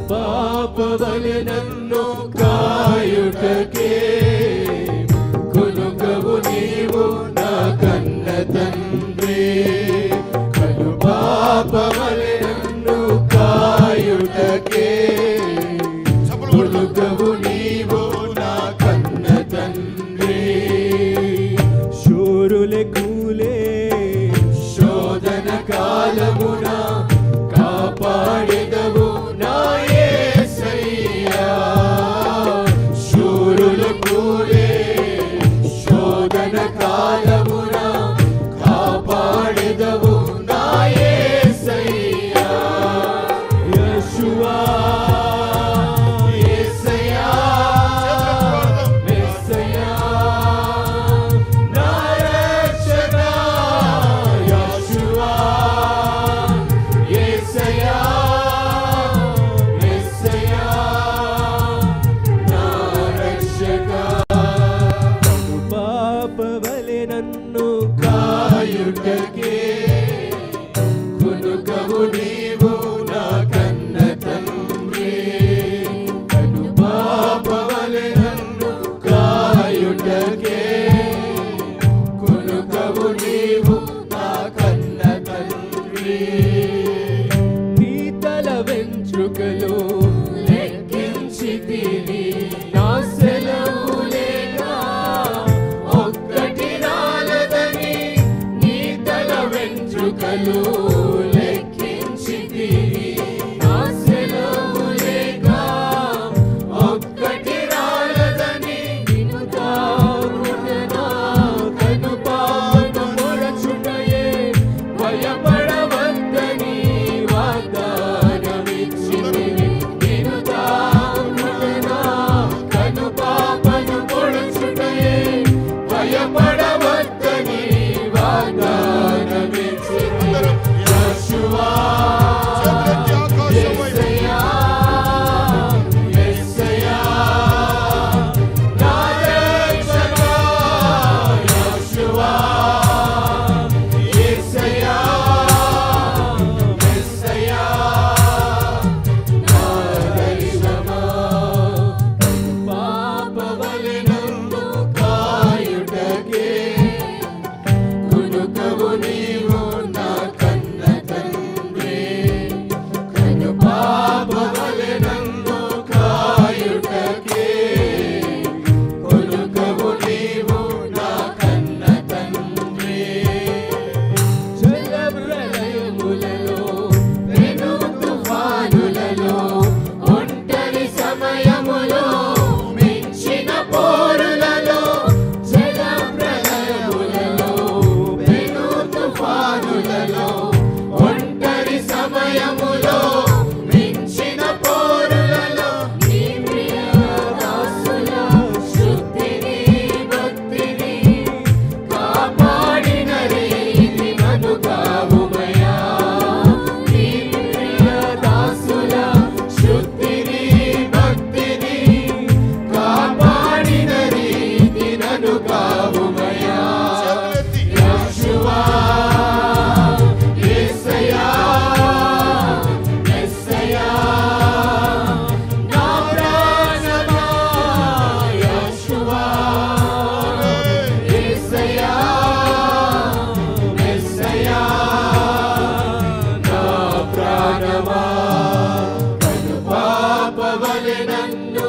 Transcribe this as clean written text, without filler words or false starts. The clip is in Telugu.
పాపవలె నన్ను కాయుటకే కొనుకవు నీవు నా కన్న తండ్రి. కను పాపవలె నన్ను కాయుటకే కొనుకవు నీవు నా కన్న తండ్రి. శూరులే కూలే శోధన కాలమున కాపాడెదవు నా యేసయ్యా. శూరులు కూలే శోధన కాలమున కాపాడెదవు నా యేసయ్యా. యేషువా యేసయ్యా యేసయ్యా నా రక్షక. యేషువా యేసయ్యా యేసయ్యా నా రక్షక. పాపవలె నన్ను కాయుటకే కొనుకవు నీవు నా కన్న తండ్రి. కను పాపవలె నన్ను కాయుటకే కొనుకవు నీవు నా కన్న తండ్రి. నీ తల వెంట్రుకలు లెక్కించితివి నా సెలవు లేక ఒక్కటి రాలదని. నీ తల వెంట్రుకలు లెక్కించితివి నా సెలవు లేక ఒక్కటి రాలదని. నిన్ను తాకుటనా కను పాపను మొరచుటయే భయపడవద్దని వాగ్దానమిచ్చితివి. నిన్ను తాకుటనా కను పాపను మొరచుటయే భయపడవద్దని వాగ్దానమిచ్చితివి. యేషువా యేసయ్యా యేసయ్యా నా రక్షక. యేషువా యేసయ్యా యేసయ్యా నా దైవమా. పాపవలె నన్ను కాయుటకే కొనుకవు నీవు నా కన్న తండ్రి. కను పాపవలె నన్ను కాయుటకే కొనుకవు నీవు నా కన్న తండ్రి. జల ప్రళయములలో పెను తుఫానులలో ఒంటరి సమయములో మించిన పోరులలో. జల ప్రళయములలో పెను తుఫానులలో ఒంటరి సమయములో మించిన పోరులలో. నీ ప్రియ దాసుల శుద్ధిని భక్తిని కాపాడిన రీతి నన్ను కావుమయ్యా. నీ ప్రియ దాసుల శుద్ధిని భక్తిని కాపాడిన రీతి నన్ను కావుమయ్యా. యేషువా యేసయ్యా యేసయ్యా నా ప్రాణమా. యేషువా యేసయ్యా యేసయ్యా నా ప్రాణమా. కను పాపవలె నన్ను